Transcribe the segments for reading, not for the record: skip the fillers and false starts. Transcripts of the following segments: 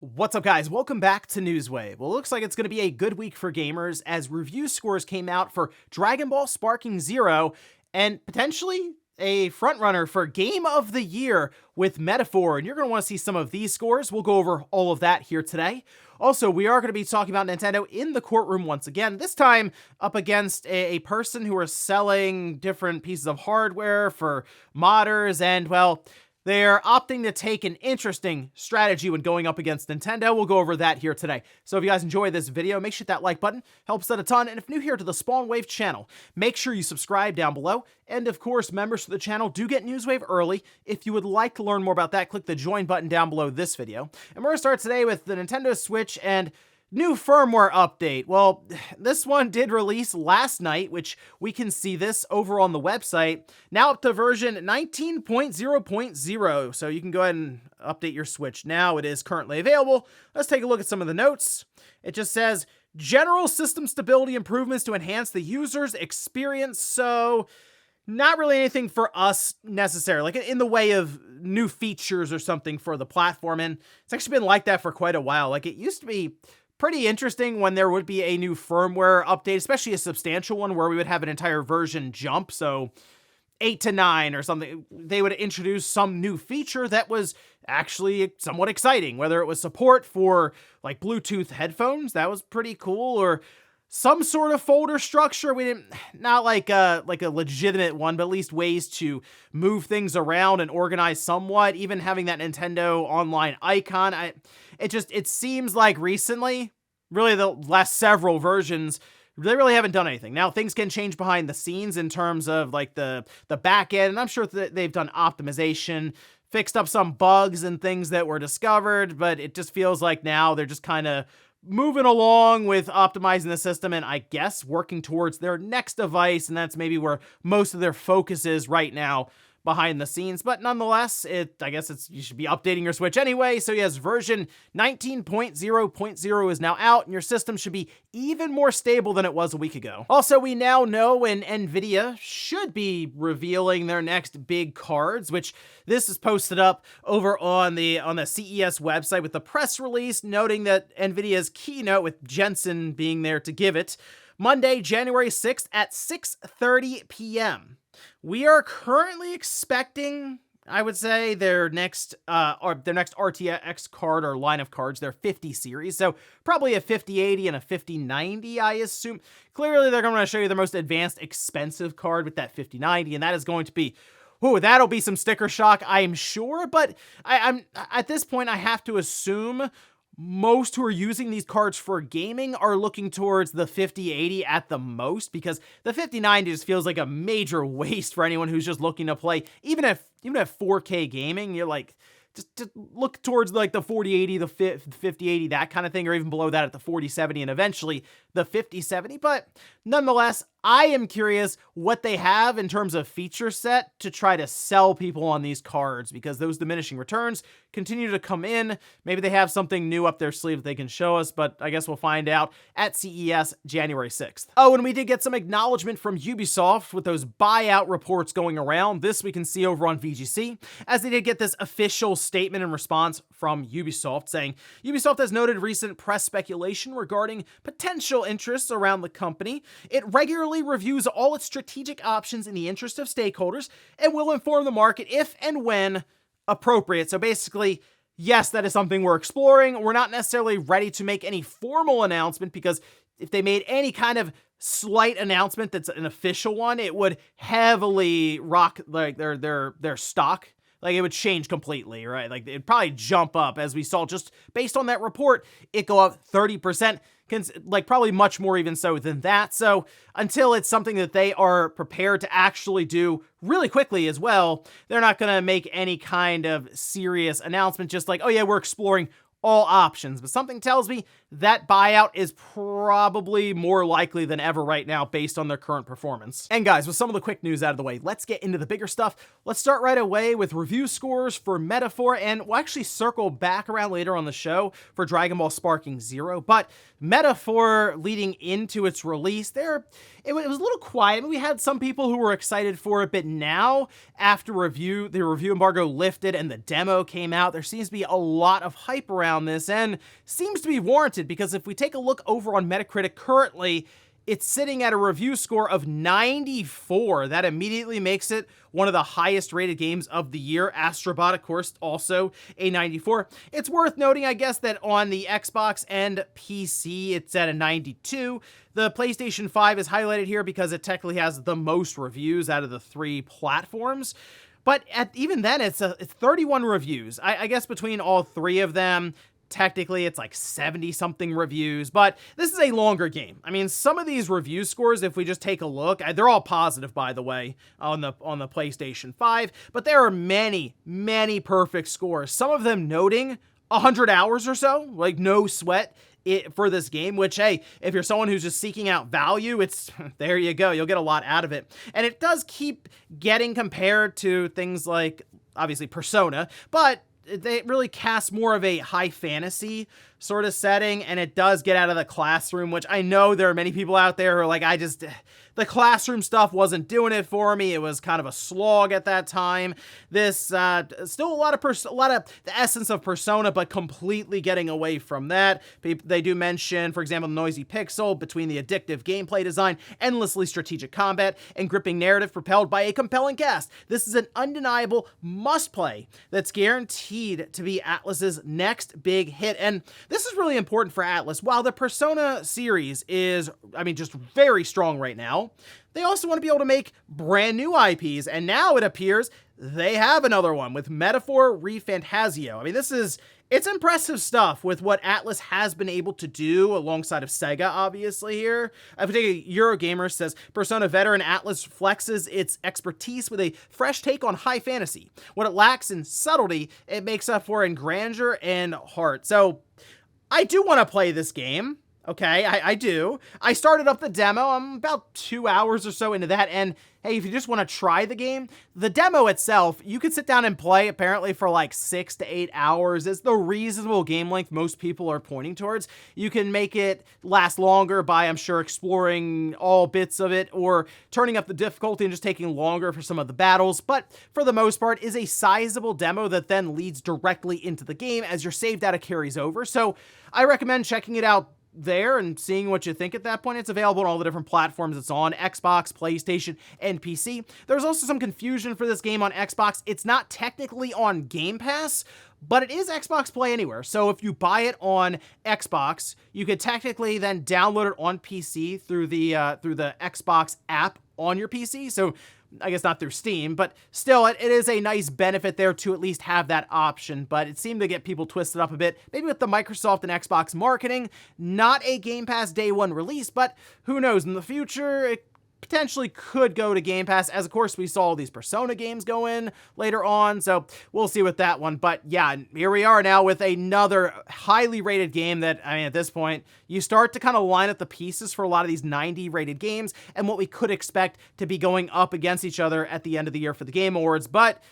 What's up, guys? Welcome back to Newswave. Well, it looks like it's going to be a good week for gamers as review scores came out for Dragon Ball Sparking Zero and potentially a frontrunner for Game of the Year with Metaphor. And you're going to want to see some of these scores. We'll go over all of that here today. Also, we are going to be talking about Nintendo in the courtroom once again, this time up against a person who are selling different pieces of hardware for modders and, well, they're opting to take an interesting strategy when going up against Nintendo. We'll go over that here today. So if you guys enjoy this video, make sure to hit that like button. Helps out a ton. And if new here to the Spawn Wave channel, make sure you subscribe down below. And of course, members to the channel do get Newswave early. If you would like to learn more about that, click the join button down below this video. And we're going to start today with the Nintendo Switch and new firmware update. Well, this one did release last night, which we can see this over on the website. Now up to version 19.0.0, so you can go ahead and update your Switch now. It is currently available. Let's take a look at some of the notes. It just says, general system stability improvements to enhance the user's experience. So not really anything for us necessarily, like in the way of new features or something for the platform. And it's actually been like that for quite a while. Like it used to be pretty interesting when there would be a new firmware update, especially a substantial one where we would have an entire version jump. So 8 to 9 or something, they would introduce some new feature that was actually somewhat exciting, whether it was support for like Bluetooth headphones, that was pretty cool, or some sort of folder structure. We didn't, not like a legitimate one, but at least ways to move things around and organize somewhat. Even having that Nintendo online icon, it seems like recently, really the last several versions, they really haven't done anything. Now things can change behind the scenes in terms of like the back end, and I'm sure that they've done optimization, fixed up some bugs and things that were discovered, but it just feels like now they're just kind of moving along with optimizing the system and I guess working towards their next device, and that's maybe where most of their focus is right now behind the scenes. But nonetheless, I guess you should be updating your Switch anyway. So yes, version 19.0.0 is now out, and your system should be even more stable than it was a week ago. Also, we now know when Nvidia should be revealing their next big cards, which this is posted up over on the CES website with the press release noting that Nvidia's Keynote, with Jensen being there to give it, Monday, January 6th at 6:30 p.m. We are currently expecting, I would say, their next RTX card or line of cards, their 50 series. So probably a 5080 and a 5090, I assume. Clearly, they're going to show you the most advanced, expensive card with that 5090, and that is going to be, that'll be some sticker shock, I'm sure. But I'm at this point, I have to assume most who are using these cards for gaming are looking towards the 5080 at the most, because the 5090 just feels like a major waste for anyone who's just looking to play. Even at 4K gaming, you're like, just look towards like the 4080, the 5080, that kind of thing, or even below that at the 4070 and eventually the 5070. But nonetheless, I am curious what they have in terms of feature set to try to sell people on these cards, because those diminishing returns continue to come in. Maybe they have something new up their sleeve that they can show us, but I guess we'll find out at CES January 6th. Oh, and we did get some acknowledgement from Ubisoft with those buyout reports going around. This we can see over on VGC, as they did get this official statement in response from Ubisoft saying, Ubisoft has noted recent press speculation regarding potential interests around the company. It regularly reviews all its strategic options in the interest of stakeholders and will inform the market if and when appropriate. So basically, yes, that is something we're exploring. We're not necessarily ready to make any formal announcement, because if they made any kind of slight announcement that's an official one, it would heavily rock like their stock. Like it would change completely, right? Like it'd probably jump up, as we saw just based on that report, it go up 30%. Like probably much more even so than that. So until it's something that they are prepared to actually do really quickly as well, they're not going to make any kind of serious announcement, just like, oh yeah, we're exploring all options. But something tells me that buyout is probably more likely than ever right now based on their current performance. And guys, with some of the quick news out of the way, let's get into the bigger stuff. Let's start right away with review scores for Metaphor, and we'll actually circle back around later on the show for Dragon Ball Sparking Zero. But Metaphor, leading into its release, it was a little quiet. I mean, we had some people who were excited for it, but now, after the review embargo lifted and the demo came out, there seems to be a lot of hype around around this, and seems to be warranted, because if we take a look over on Metacritic currently, it's sitting at a review score of 94. That immediately makes it one of the highest rated games of the year. Astrobot, of course, also a 94. It's worth noting, I guess, that on the Xbox and PC, it's at a 92. The PlayStation 5 is highlighted here because it technically has the most reviews out of the 3 platforms. But even then, it's 31 reviews. I guess between all 3 of them, technically it's like 70-something reviews, but this is a longer game. I mean, some of these review scores, if we just take a look, they're all positive, by the way, on the PlayStation 5, but there are many, many perfect scores. Some of them noting 100 hours or so, like no sweat for this game, which, hey, if you're someone who's just seeking out value, it's there you go. You'll get a lot out of it. And it does keep getting compared to things like, obviously, Persona, but they really cast more of a high fantasy sort of setting, and it does get out of the classroom, which I know there are many people out there who are like, the classroom stuff wasn't doing it for me. It was kind of a slog at that time. This still a lot of the essence of Persona, but completely getting away from that. They do mention, for example, noisy pixel between the addictive gameplay design, endlessly strategic combat, and gripping narrative propelled by a compelling cast. This is an undeniable must-play that's guaranteed to be Atlus's next big hit, and this is really important for Atlus. While the Persona series is, just very strong right now, they also want to be able to make brand new IPs, and now it appears they have another one with Metaphor ReFantazio. It's impressive stuff with what Atlus has been able to do alongside of Sega, obviously, here. I think Eurogamer says, Persona veteran Atlus flexes its expertise with a fresh take on high fantasy. What it lacks in subtlety, it makes up for in grandeur and heart. So, I do want to play this game. Okay, I do. I started up the demo. I'm about 2 hours or so into that, and hey, if you just want to try the game, the demo itself, you could sit down and play apparently for like 6 to 8 hours. It's the reasonable game length most people are pointing towards. You can make it last longer by, I'm sure, exploring all bits of it, or turning up the difficulty and just taking longer for some of the battles, but for the most part is a sizable demo that then leads directly into the game as your save data carries over. So I recommend checking it out there and seeing what you think at that point. It's available on all the different platforms it's on: Xbox, PlayStation, and PC. There's also some confusion for this game on Xbox. It's not technically on Game Pass, but it is Xbox Play Anywhere. So if you buy it on Xbox, you could technically then download it on PC through the Xbox app on your PC. So I guess not through Steam, but still, it is a nice benefit there to at least have that option, but it seemed to get people twisted up a bit, maybe with the Microsoft and Xbox marketing. Not a Game Pass Day 1 release, but who knows, in the future, it potentially could go to Game Pass, as of course we saw all these Persona games go in later on, so we'll see with that one. But yeah, here we are now with another highly rated game that, at this point, you start to kind of line up the pieces for a lot of these 90 rated games and what we could expect to be going up against each other at the end of the year for the Game Awards. But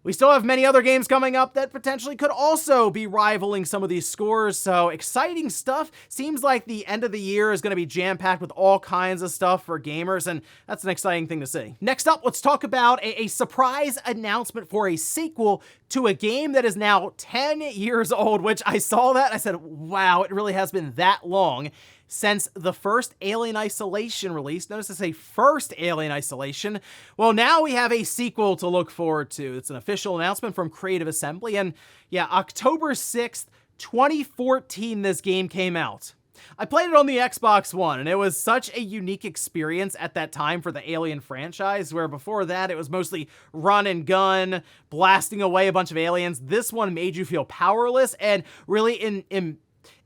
we still have many other games coming up that potentially could also be rivaling some of these scores, so exciting stuff. Seems like the end of the year is going to be jam-packed with all kinds of stuff for gamers, and that's an exciting thing to see. Next up, let's talk about a surprise announcement for a sequel to a game that is now 10 years old, which I saw that, I said, wow, it really has been that long since the first Alien Isolation release. Notice I say first Alien Isolation. Well, now we have a sequel to look forward to. It's an official announcement from Creative Assembly, and yeah, October 6th, 2014, this game came out. I played it on the Xbox One, and it was such a unique experience at that time for the Alien franchise, where before that it was mostly run and gun, blasting away a bunch of aliens. This one made you feel powerless and really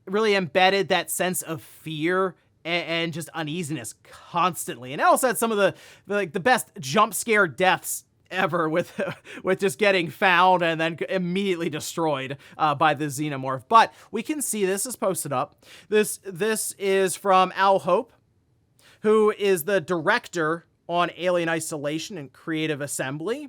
really embedded that sense of fear and just uneasiness constantly. And it also had some of the best jump scare deaths ever with just getting found and then immediately destroyed by the xenomorph. But we can see this is posted up. This is from Al Hope, who is the director on Alien Isolation and Creative Assembly.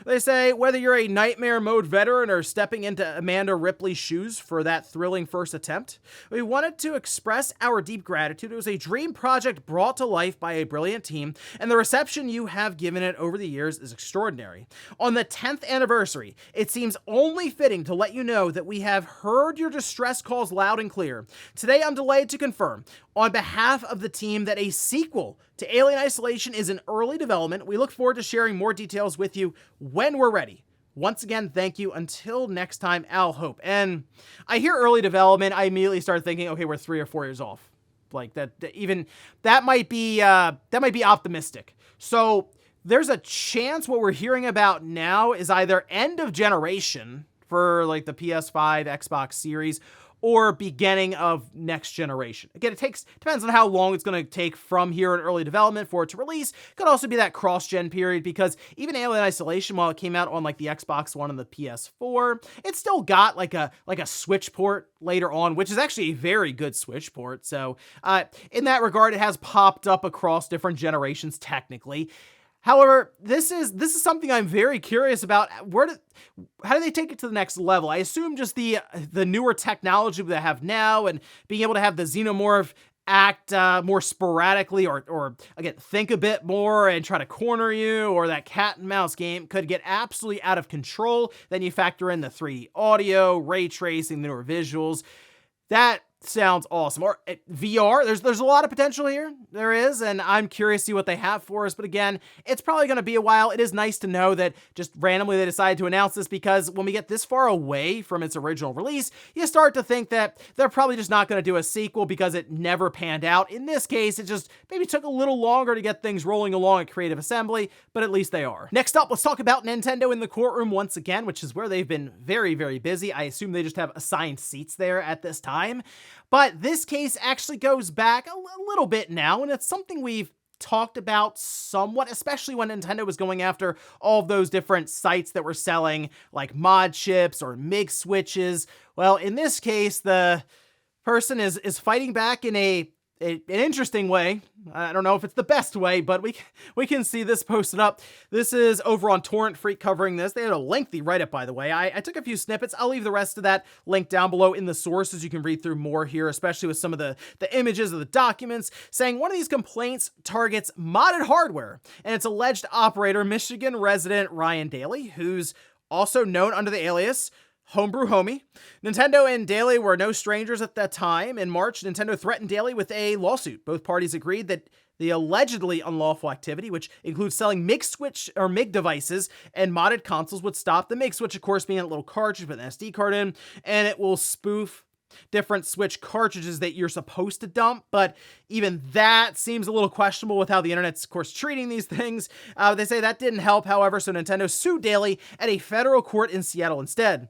They say, whether you're a nightmare mode veteran or stepping into Amanda Ripley's shoes for that thrilling first attempt, we wanted to express our deep gratitude. It was a dream project brought to life by a brilliant team, and the reception you have given it over the years is extraordinary. On the 10th anniversary, it seems only fitting to let you know that we have heard your distress calls loud and clear. Today, I'm delighted to confirm, on behalf of the team, that a sequel to Alien Isolation is in early development. We look forward to sharing more details with you when we're ready. Once again, thank you. Until next time, Al Hope. And I hear early development, I immediately start thinking, okay, we're 3 or 4 years off. Like that might be optimistic. So there's a chance what we're hearing about now is either end of generation for like the PS5, Xbox Series, or beginning of next generation. Again, depends on how long it's going to take from here in early development for it to release. Could also be that cross-gen period, because even Alien Isolation, while it came out on like the Xbox One and the PS4, it still got like a Switch port later on, which is actually a very good Switch port. So in that regard, it has popped up across different generations technically. However, this is something I'm very curious about. How do they take it to the next level? I assume just the newer technology they have now, and being able to have the xenomorph act more sporadically, or again, think a bit more and try to corner you, or that cat and mouse game could get absolutely out of control. Then you factor in the 3D audio, ray tracing, the newer visuals. That sounds awesome. Or VR, there's a lot of potential here. There is, and I'm curious to see what they have for us. But again, it's probably going to be a while. It is nice to know that just randomly they decided to announce this, because when we get this far away from its original release, you start to think that they're probably just not going to do a sequel because it never panned out. In this case, it just maybe took a little longer to get things rolling along at Creative Assembly, but at least they are. Next up, let's talk about Nintendo in the courtroom once again, which is where they've been very, very busy. I assume they just have assigned seats there at this time. But this case actually goes back a little bit now, and it's something we've talked about somewhat, especially when Nintendo was going after all of those different sites that were selling like mod chips or MIG switches. Well, in this case, the person is fighting back in an interesting way. I don't know if it's the best way, but we can see this posted up. This is over on Torrent Freak covering this. They had a lengthy write-up, by the way. I took a few snippets. I'll leave the rest of that link down below in the sources. You can read through more here, especially with some of the images of the documents, saying one of these complaints targets modded hardware and its alleged operator, Michigan resident Ryan Daly, who's also known under the alias Homebrew Homie. Nintendo and Daly were no strangers at that time. In March, Nintendo threatened Daly with a lawsuit. Both parties agreed that the allegedly unlawful activity, which includes selling MIG switch or MIG devices and modded consoles, would stop. The MIG switch, of course, being a little cartridge with an SD card in, and it will spoof different Switch cartridges that you're supposed to dump, but even that seems a little questionable with how the internet's, of course, treating these things. They say that didn't help, however, so Nintendo sued Daly at a federal court in Seattle instead.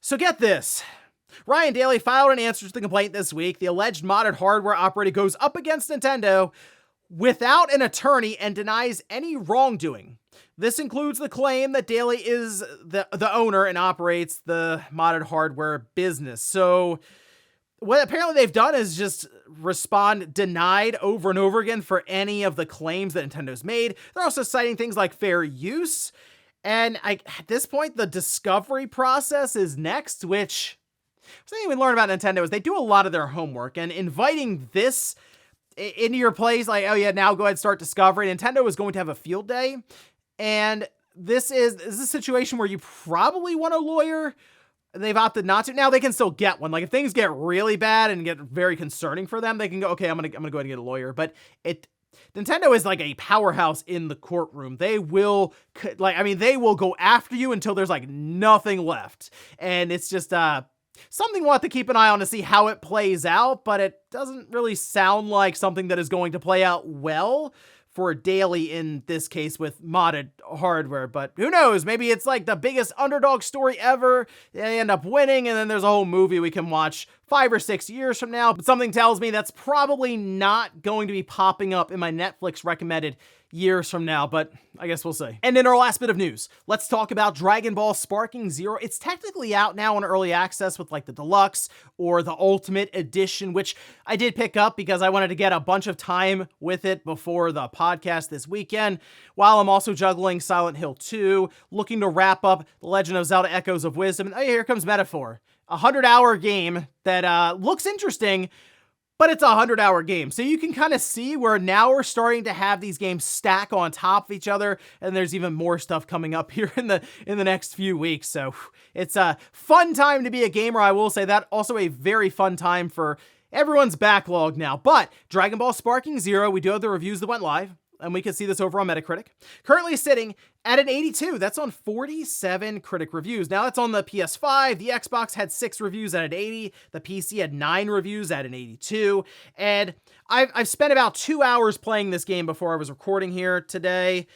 So get this. Ryan Daly filed an answer to the complaint this week. The alleged modded hardware operator goes up against Nintendo without an attorney and denies any wrongdoing. This includes the claim that Daly is the owner and operates the modded hardware business. So what apparently they've done is just respond denied over and over again for any of the claims that Nintendo's made. They're also citing things like fair use. And at this point, the discovery process is next, which something we learn about Nintendo is they do a lot of their homework, and inviting this into your place, like, oh yeah, now go ahead and start discovery. Nintendo is going to have a field day, and this is a situation where you probably want a lawyer. They've opted not to. Now they can still get one. Like if things get really bad and get very concerning for them, they can go, okay, I'm gonna go ahead and get a lawyer. But Nintendo is like a powerhouse in the courtroom. They will go after you until there's like nothing left. And it's just something we'll have to keep an eye on to see how it plays out, but it doesn't really sound like something that is going to play out well for Daly in this case with modded hardware. But who knows? Maybe it's like the biggest underdog story ever. They end up winning, and then there's a whole movie we can watch 5 or 6 years from now, but something tells me that's probably not going to be popping up in my Netflix recommended years from now, but I guess we'll see. And in our last bit of news, let's talk about Dragon Ball Sparking Zero. It's technically out now in early access with like the deluxe or the ultimate edition, which I did pick up because I wanted to get a bunch of time with it before the podcast this weekend, while I'm also juggling Silent Hill 2, looking to wrap up The Legend of Zelda Echoes of Wisdom. And here comes Metaphor, a 100-hour game that looks interesting, but it's a 100-hour game. So you can kind of see where now we're starting to have these games stack on top of each other, and there's even more stuff coming up here in the next few weeks. So it's a fun time to be a gamer, I will say that. Also a very fun time for everyone's backlog now. But Dragon Ball Sparking Zero, we do have the reviews that went live, and we can see this over on Metacritic. Currently sitting at an 82. That's on 47 critic reviews. Now that's on the PS5. The Xbox had 6 reviews at an 80. The PC had 9 reviews at an 82. And I've spent about 2 hours playing this game before I was recording here today.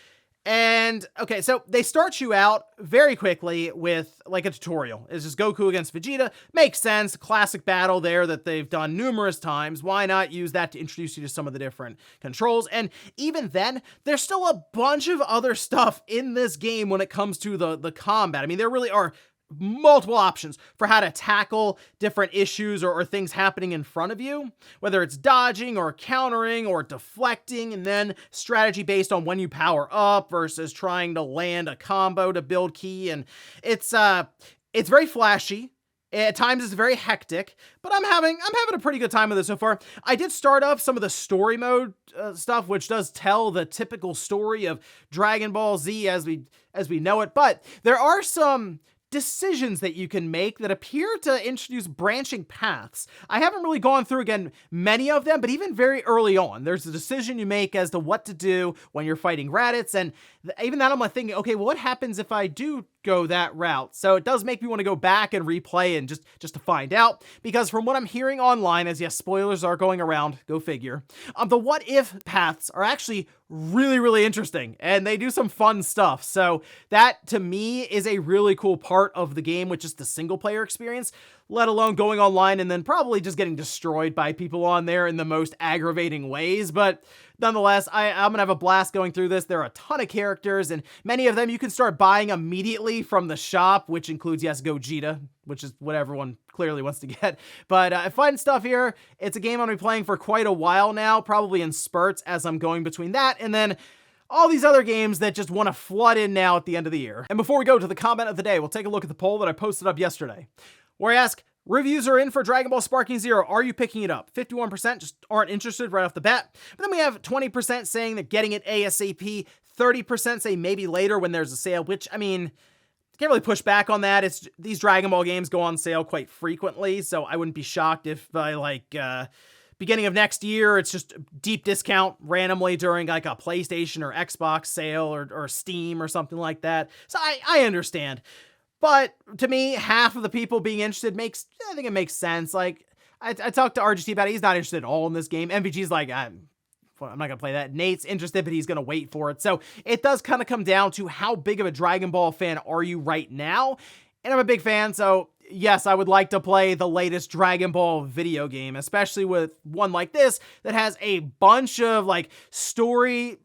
And okay, so they start you out very quickly with like a tutorial. It's just Goku against Vegeta. Makes sense. Classic battle there that they've done numerous times. Why not use that to introduce you to some of the different controls? And even then, there's still a bunch of other stuff in this game when it comes to the combat. I mean, there really are multiple options for how to tackle different issues or things happening in front of you, whether it's dodging or countering or deflecting, and then strategy based on when you power up versus trying to land a combo to build ki. And it's very flashy. At times it's very hectic, but I'm having a pretty good time with it so far. I did start up some of the story mode stuff, which does tell the typical story of Dragon Ball Z as we know it, but there are some decisions that you can make that appear to introduce branching paths. I haven't really gone through, again, many of them, but even very early on, there's a decision you make as to what to do when you're fighting Raditz, and even that I'm like thinking, okay, well, what happens if I do go that route? So it does make me want to go back and replay and just to find out, because from what I'm hearing online, as yes, spoilers are going around, go figure, the what if paths are actually really, really interesting, and they do some fun stuff. So that to me is a really cool part of the game, with just the single player experience, let alone going online and then probably just getting destroyed by people on there in the most aggravating ways. But nonetheless, I'm gonna have a blast going through this. There are a ton of characters, and many of them you can start buying immediately from the shop, which includes, yes, Gogeta, which is what everyone clearly wants to get. But fun stuff here. It's a game I'm gonna be playing for quite a while now, probably in spurts as I'm going between that and then all these other games that just want to flood in now at the end of the year. And before we go to the comment of the day, we'll take a look at the poll that I posted up yesterday, where I ask, reviews are in for Dragon Ball Sparking Zero. Are you picking it up? 51% just aren't interested right off the bat. But then we have 20% saying they're getting it ASAP. 30% say maybe later when there's a sale, which, I mean, can't really push back on that. It's these Dragon Ball games go on sale quite frequently, so I wouldn't be shocked if by beginning of next year, it's just deep discount randomly during like a PlayStation or Xbox sale or Steam or something like that. So I understand. But to me, half of the people being interested I think it makes sense. Like, I talked to RGT about it. He's not interested at all in this game. MVG's like, I'm not going to play that. Nate's interested, but he's going to wait for it. So it does kind of come down to how big of a Dragon Ball fan are you right now? And I'm a big fan, so yes, I would like to play the latest Dragon Ball video game, especially with one like this that has a bunch of like story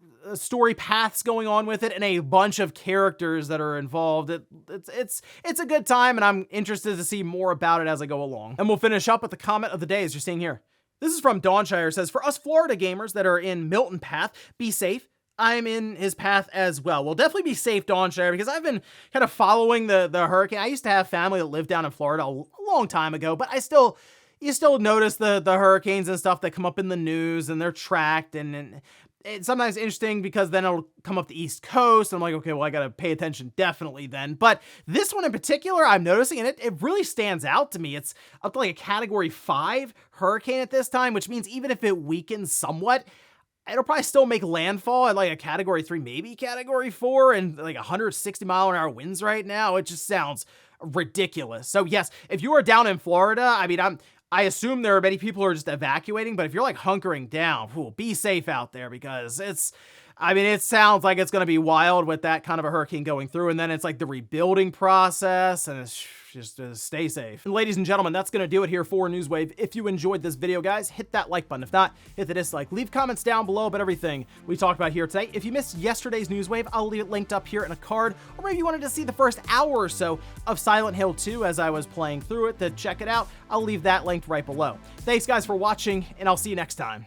paths going on with it and a bunch of characters that are involved. It's a good time, and I'm interested to see more about it as I go along. And we'll finish up with the comment of the day, as you're seeing here. This is from Dawnshire. It says, for us Florida gamers that are in Milton Path, be safe. I'm in his path as well. Well, definitely be safe, Dawnshire, because I've been kind of following the hurricane. I used to have family that lived down in Florida a long time ago, but you still notice the hurricanes and stuff that come up in the news, and they're tracked, and it's sometimes interesting because then it'll come up the East Coast, and I'm like, okay, well, I gotta pay attention definitely then. But this one in particular, I'm noticing, and it really stands out to me. It's up to like a Category 5 hurricane at this time, which means even if it weakens somewhat, it'll probably still make landfall at like a Category 3, maybe Category 4, and like 160-mile-an-hour winds right now. It just sounds ridiculous. So yes, if you are down in Florida, I mean, I assume there are many people who are just evacuating, but if you're like hunkering down, be safe out there, because I mean, it sounds like it's going to be wild with that kind of a hurricane going through, and then it's like the rebuilding process, and it's just stay safe. And ladies and gentlemen, that's going to do it here for Newswave. If you enjoyed this video, guys, hit that like button. If not, hit the dislike. Leave comments down below about everything we talked about here today. If you missed yesterday's Newswave, I'll leave it linked up here in a card, or maybe you wanted to see the first hour or so of Silent Hill 2 as I was playing through it to check it out, I'll leave that linked right below. Thanks, guys, for watching, and I'll see you next time.